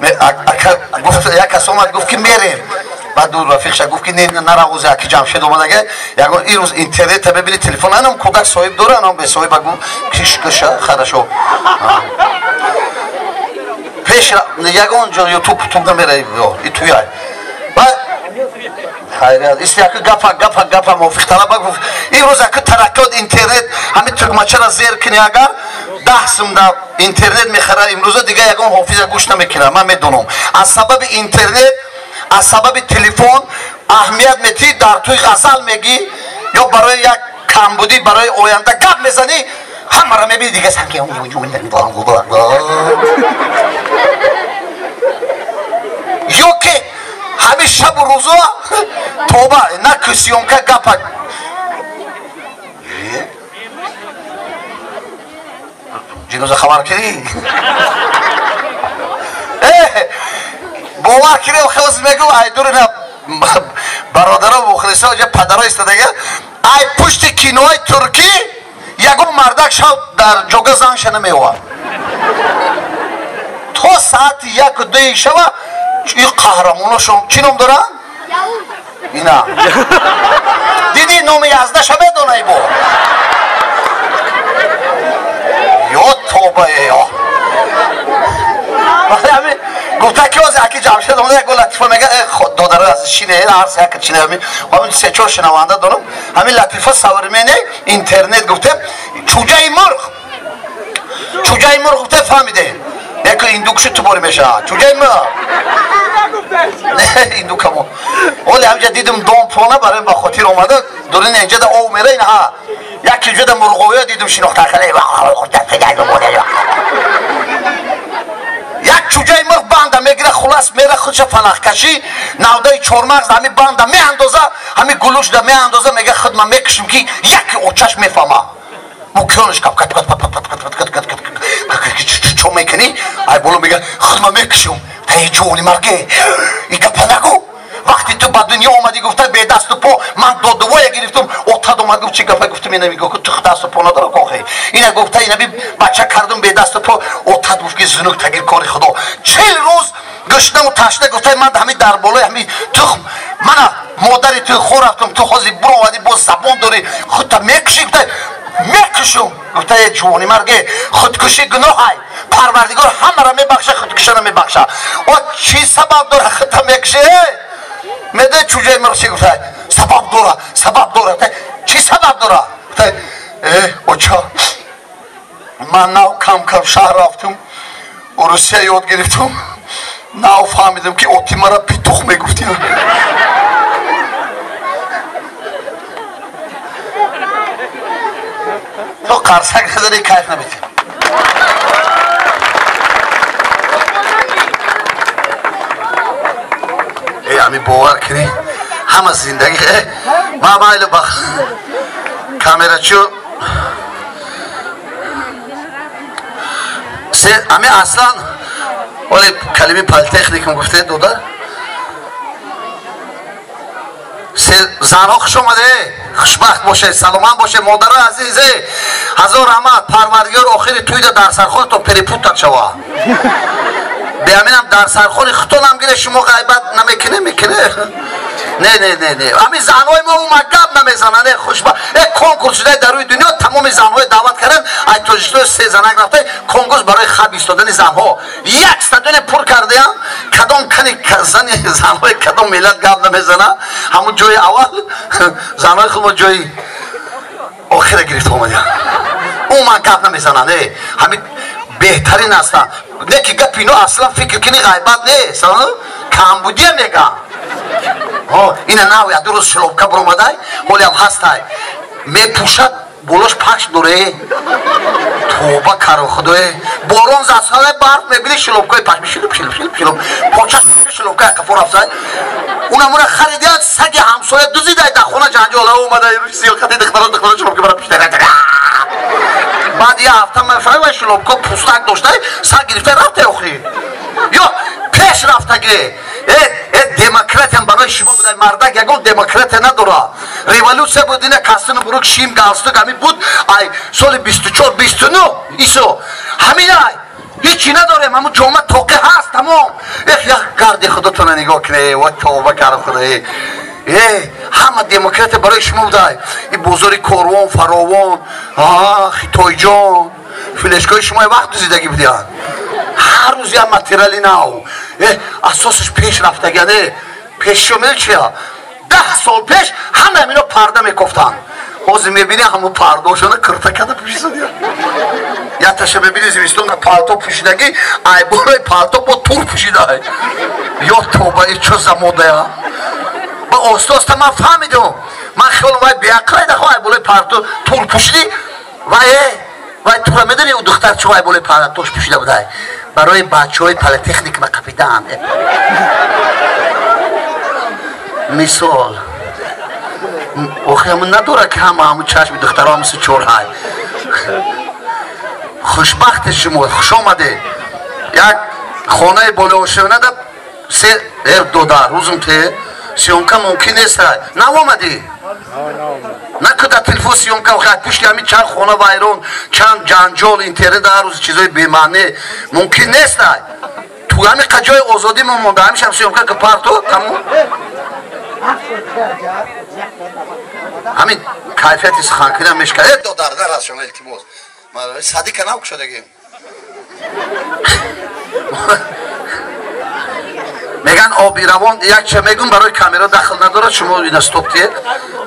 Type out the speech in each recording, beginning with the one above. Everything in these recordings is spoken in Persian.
یک کس اومد گفت که میریم بعد دو رفیقش گفت که نرا اوز یکی جمشید اومده یگو این روز اینترنت ببینی تلفن انم کودک صاحب داره انم به صاحب بگو کشکش خرشو پیش یگون جو یوتیوب میره این توی بعد خیریت است یک گپ موافق طلب گفت این روز که ترکات اینترنت همین ترکمچه را زیر کنی اگر 10 سوم در اینترنت میخره امروز دیگه یگون حافظ گوش نمیکنه من میدونم از سبب اینترنت از سبب تلفن اهمیت میتی در توی غزل میگی یا برای یک کمبودی برای آینده گپ میزنی همه را میبینی دیگه سنگی یا که همه شب و روزا توبه نه کسیون که گپ جنوزه خبر کردی باور کردی و خواست میگو ای دور نه برادرها و مخلصا و پدرها ایستادگه ای پشت کینوهای ترکی یگو مردک شب در جوگه زنش نمیوه تا ساعت 1-2 شب این قهرماناشون چی نام دارن؟ اینا دیدی نام 11 شبه دونای بو یا توبه یا گفته که از یکی جمشید اومده یک گل لطیفه میگه خود دادره از چینه عرض یک چینه همین 3-4 شنونده دارم همین لطیفه سورمینه اینترنت گفته چوجه مرغ گفته فهمیده یک ایندوکش تو باری میشه چوجه مرغ نه ایندوک همون ولی همجا دیدم دام پونه برای با خاطر اومده دورین اینجا دا او میره این ها یکی جدا مرغوی دیدم شناخته خیلی یک چوجه مرغ بنده میگیره خلاص میره خودش فنخ کشی نوده چورمغز همین بنده میاندازه همین گلوش ده میاندازه میگه خود من میکشم که یکی اوچش میفهمه مکرانش کپ کت چون میکنی ای بولو میگه خود من میکشم ای جونی مرگه ای گپا نگو وقتی تو به دنیا اومدی گفته به دست و پا من دادوای گرفتم اوتاد اومد گفت چی گفته گفتم اینه میگه تو دست و پا نداره کاخی اینه گفته اینه بچه کردم به دست و پا اوتاد گفت که زنوک تگیر کاری خدا 40 روز گشتم و تشنه گفته من همین در بالای همین تخم من مادری تو خور رفتم تو خوزی برو آمدی باز زبان داری خودتا میکشی گفته میکشم گفته یه جوانی مرگه خودکشی گناه های پروردگار همه را میبخشه خودکشی را میبخشه و چی سبب داره خودتا میکشه میده چوجه مرسی گفته سبب داره چی سبب داره گفته اوچا من نو کم شهر رفتم و روسیه یاد گرفتم نو فهمیدم که اوتی مرا پیتوخ میگفتی تو قرصک نداری کیف نمیدی ای همی باور کنی همه زندگی ما مایل با کامera چو همی اصلا ولی کلمه پالتکنیکم گفته دودر زنها خوش اومده خوشبخت باشه سلامت باشه مادر عزیزه هزار رحمت پروردگار آخری توی در سرخور تو پریپوت شوا به همینم در سرخور خطون هم گیره شما غیبت نمیکنه نه همین زنهای ما اومد گب نمیزنن خوشبخت یک کنکورس شده در روی دنیا تمام زنهای دعوت کردن ای توجیشتو 3 زنک رفته کنکورس برای خواب ایستادن زنها 1 استادیوم پر کرده هم کدام کنی زنهای کدام ملت گب نمیزنن همون جای اول زنهای خود جای آخر گرفت اومدن اون من گپ نمیزنن همین بهترین هستن نه که گپ اینو اصلا فکر کنی غیبت نیست کمبودی میگم اینه نوی درست شلوبکه بر اومده ولی هم هست میپوشد بولوش پخش داره توبه کرو خدای بارون زساله برف میبینی شلوبکای پخش شلوب پاچه شلوبکای کفور افزای اونم اونه خریدیت سگ همسایه دوزیده در خونه جنجاله اومده سیلکتی دختران شلوبکه برای پیشتره بعد یه هفته من فهمه شلوبکا پوستک داشته سگ گرفته رفته اخری یا پیش رفته گره دموکرات هم برای شما بوده مردک یکون دموکرات نداره ریولوسیون بود اینه کسان بروک شیم گالستوک همین بود ای سال 24 29 ایسو همین ای هیچی نداره همون جامعه توقع هست تمام بخ یک گرد خودتون نگاه کنه و توبه کار خدای همه دموکرات برای شما بوده این بزرگ کاروان فراوان خیتای جان فلشگاه شما وقت زندگی بودیان هر روز یه ماتریالی نو اساسش پیش رفتگانه پیش شمال چیه 10 سال پیش همه اینو پرده میکفتن باز میبینی همون پرداشونه کرته کده پوشیده دیگه یا تشه ببینی زمستون پالتو پوشیدگی ای برای پالتو با تور پوشیده یا توبه چه زموده با استاد من فهمیدم من خیلی وای بیاقای دخواه ای برای پالتو تور پوشیدی وای تو را میدونی اون دختر چه وای برای پالتوش پوشیده بوده برای بچه های پالیتکنیک مقفیدن مثال همون نداره که همون چشم دخترها مثل چور های خوشبخت شما خوش آمده یک خانه بالا شونه ده 3-2 روزم ته سیومکا ممکن نیست نه آمدی نه که در تلفون سیومکا خواهد پشتی همین چند خانه ویرون چند جنجال اینترنت در روز چیزای بیمعنی ممکن نیست تو همین قجای آزادی مونده همیشه هم سیومکا که پرتو تموم همین کیفیتی سخن کردن میشکنه دو درده از شما التماس صدیق نوک شدگیم میگن آبی روان یک چه میگن برای کامera داخل نداره شما این استوب تیه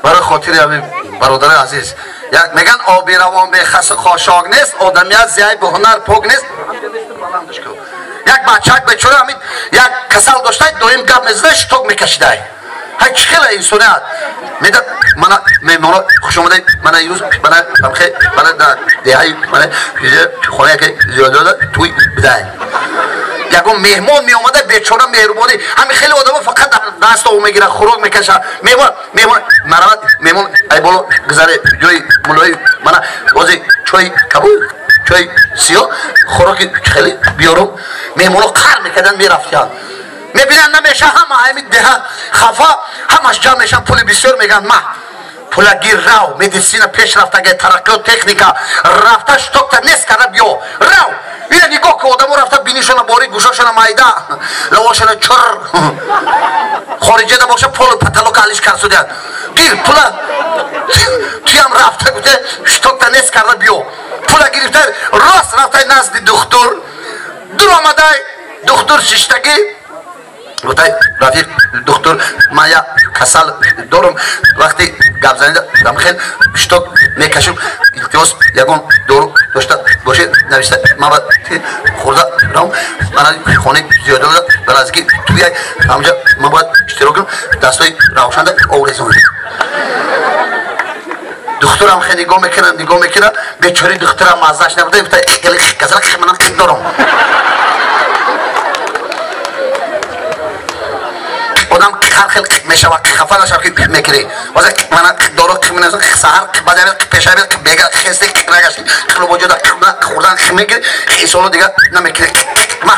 برای خاطر همین برادر عزیز میگن آبی روان به خس خاشاک نیست آدمیت زیای به هنر پوک نیست یک بچک بچوره همین یک کسل داشته دویم گپ میزده شتوک میکشیده های چخیل اینسونیت میده من خوش آمده من یوز من بمخی من در دیهای من خونه که زیاده توی بده یکم مهمان می آمده بیچاره مهربانی همین خیلی آدم فقط دست او میگیره خوراک میکشه مهمان مرد مهمان ای بالا گذره جای مولای من بازی چای کبوب چای سیاه خوراک خیلی بیارم مهمانو قهر میکردن میرفتن میبینن نمیشه همه همین ده خفا همش جمع میشن پول بسیار میگن ما پول گیر راو مدیسین پیش رفته گه ترقیات تکنیکا رفته شتوکتا نیست کرده بیو راو اینه نگاه که آدمو رفته بینیشون باری گوشاشون مایده لواشون چر خارجه ده باشه پول پتلو که علیش کرسو دید گیر پول توی هم رفته گوته شتوکتا نیست کرده بیو پول گیرفته راست رفته نزد دکتر دور آمده دکتر ششتگی گفتای رفیق دکتر من یا کسل دارم وقتی گپ زنیده دم خیلی شتوک میکشم التماس یکم دورو داشته باشه نوشته من باید خورده رام من خانه زیاده داده برای که توی همجا من باید اشتراک کنم دستای روشنده آورزونه دکترم خیلی نگاه میکنه بیچاره دکترم مزهش نبوده گفتای خیلی کسل خیلی منم خیلی دارم آدم خیلی میشه و خفه نشد که میکری واسه من دارو خیلی سهر بعد پیشه بیگه خسته نگشتی خیلی وجود خوردن خیلی میگیری خیلی سالو دیگه نمیکری ما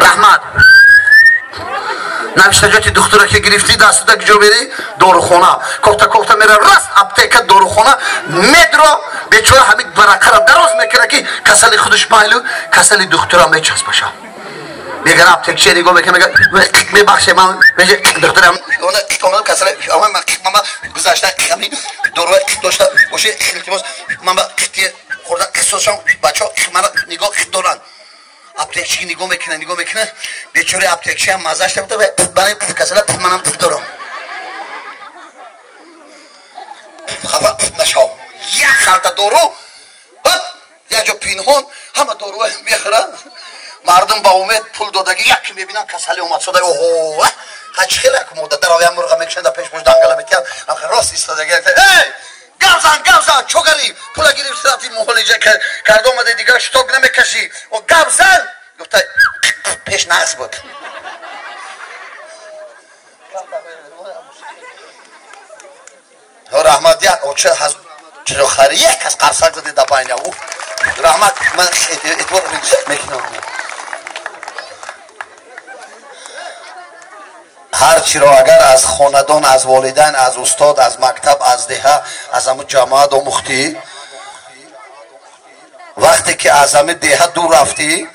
رحمت نوشته جاتی دکتره که گرفتی دست ده جو بری داروخانه کوفته میره راست اپتیک داروخانه میدرو بیچاره همین برکه را دراز میکنه که کسلی خودش مایلو کسلی دکتره میچسبشه میگن اپتیک نگاه میکنه میبخشه من میگه دکترم اون کسلی ماما گذاشته همین دارو داشته باشه التماس من خورده قصصشون بچه ها من نگاه دارن اپتیکچی نگاه میکنه بیچاره اپتیکچی هم مزهش نبوده برای کسلا منم دارم خفا نشو یک خرده دارو یک جا پینهان همه دارو میخورن مردم با امید پول دادگی یکی میبینن کسلی اومد شده اوه هچ خیلی که مدت در آویم مرغه میکشن در پیش پشت دنگله میتین راست ایستاده گرفته ای گوزن چوگری پول گرفت رفتی مهلجه کرده اومده دیگه شتوک نمیکشی و گوزن گفته پیش نقص بود رحمت یا چه خری یک کس قرصک زده در پایین او رحمت من اتوار میکنم هر چی را اگر از خاندان از والدین از استاد از مکتب از دهه از همون جماعت آموختی وقتی که از همه دهه دور رفتی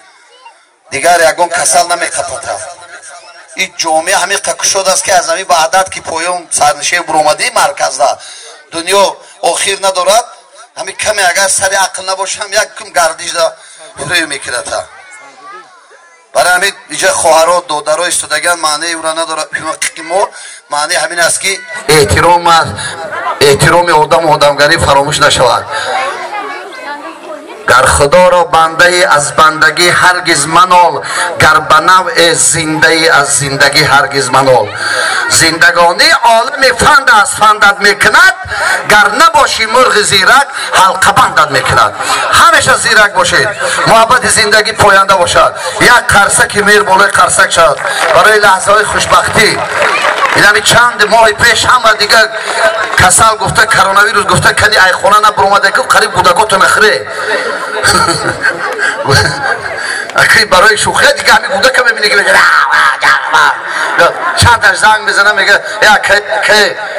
дигар ягон касал намекапатад. این جامعه همین قک شده است که از همین به عدد که پایان سرنشین برآمده مرکزدا دنیا آخر ندارد همین کمی اگر سر عقل نباشم یک کم گردش دا روی میکرد برای همین اینجا خواهرها دادرها استادگان معنی او را ندارد ما معنی همین است که احترام آدمگری فراموش نشود گر خدا را بنده از بندگی هرگز منال گر به نوع زنده از زندگی هرگز منال زندگانی عالم فند است فندت میکند گر نباشی مرغ زیرک حلقه بندت میکند همیشه زیرک باشید محبت زندگی پاینده باشد یک قرصک میر بالای قرصک شد برای لحظه های خوشبختی این چند ماه پیش همه دیگه کسل گفته کرونا ویروس گفته کنی ای خونه نبرومده که قریب بودکاتو نخره اکی برای شوخی دیگه همی بوده که ببینه که بگه چند زنگ بزنه میگه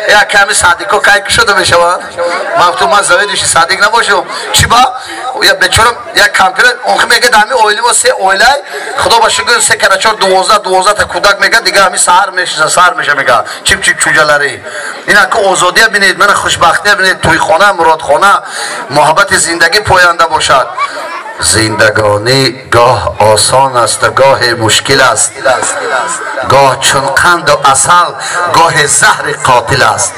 یا که همی صادقو که شده بشود من زویدشی صادق نباشم چی با یا بچورم یا کامپیوتر اون میگه دامی اویلی و سه اویلی خدا باشه گفت سه کرا 4 12 تا کودک میگه دیگه همی سحر میشه میگه چیپ چوجلاری اینا که آزادی ببینید من خوشبختی ببینید توی خانه مراد خانه محبت زندگی پاینده باشد زندگانی گاه آسان است و گاه مشکل است گاه چون قند و عسل گاه زهر قاتل است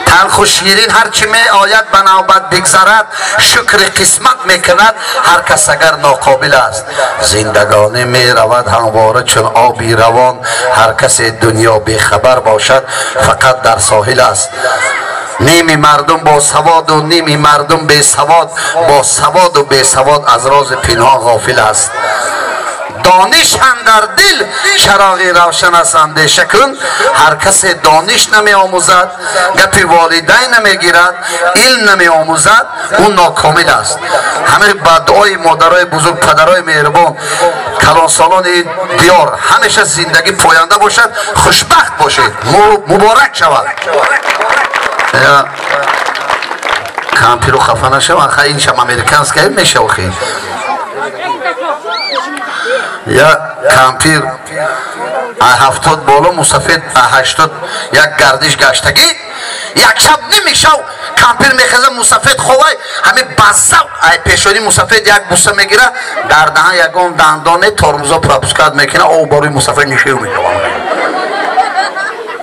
تلخ و شیرین هرچی می آید به نوبت بگذرد شکر قسمت میکند هر کس اگر ناقابل است زندگانی می رود همواره چون آبی روان هر کس دنیا بیخبر باشد فقط در ساحل است نیمی مردم با سواد و نیمی مردم بی سواد با سواد و بی سواد از راز پنهان غافل است دانش اندر دل چراغی روشن است اندیشه کن هر کس دانش نمی آموزد گپی والدین نمی گیرد علم نمی آموزد اون ناکامل است همه بدعای مادرای بزرگ پدرای مهربان کلان سالان دیار همیشه زندگی پاینده باشد خوشبخت باشید مبارک شود کامپیرو خفه نشو آخه این شم امریکانس که میشه آخه یا کامپیر 70 بالا مسافت 80 یک گردش گشتگی یک شب نمیشه کامپیر میخزه مسافت خواه همه بزاو پیشانی مسافت یک بوسه میگیره در دهن یکون دندانه ترمزا پراپسکات میکنه او باری مسافت نشیر میشه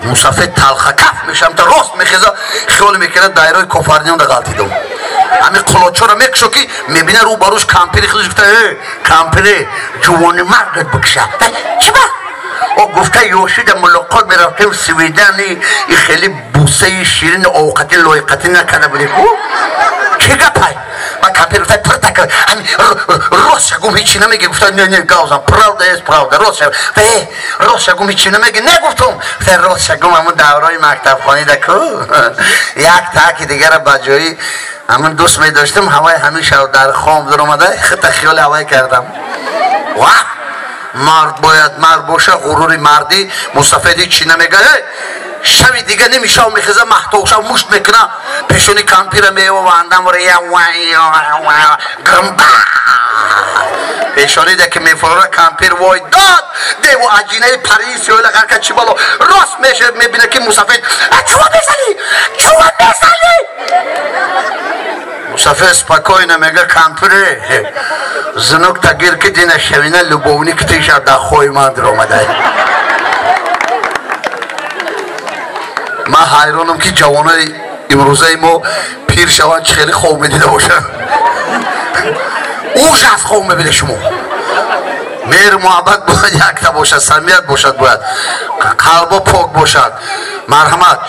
مسافر تلخ کف میشم تا راست میخیزه خیال میکنه دایره کفارنیان دا غلطی دو همین قلوچو را میکشو که میبینه رو باروش کامپیری خیلی گفته کامپیری جوانی مرگت بکشه چی با؟ او گفته یوشی در ملاقات میرفتیم سویدنی ای خیلی بوسه شیرین اوقتی لایقتی نکنه بودیم چی گپای؟ من کامپیر گفته پرتکل راست شگم هیچی نمیگه گفته نه گاوزم پراوده است پراوده راست شگم راست شگم هیچی نمیگه نگفتم گفته راست شگم همون دورای مکتب خانی دکو یک تاکی دیگر بجایی همون دوست می داشتم هوای همیشه در خام در اومده خط خیال هوای کردم واه مرد باید مرد باشه غرور مردی مستفیدی چی نمیگه شبی دیگه نمیشه و میخیزه محتوشا مشت میکنه پیشونی کامپیر میوه و اندم رو یه گرمبا پیشونی ده که میفروره کامپیر وای داد ده و عجینه پریسی و لغر که چی بالا راست میشه میبینه که مسافید چوه میزنی مسافید سپاکوی نمیگه کامپیره زنوک تگیر که دینه شوینه لبونی که تیشه ده خوی من در اومده من حیرانم که جوانای امروزه ما پیر شوند چه خیلی خوب میدیده باشن اوش از خوب میبینه شما مهر محبت باید یکتا باشد صمیمیت باشد باید قلبا پاک باشد مرحمت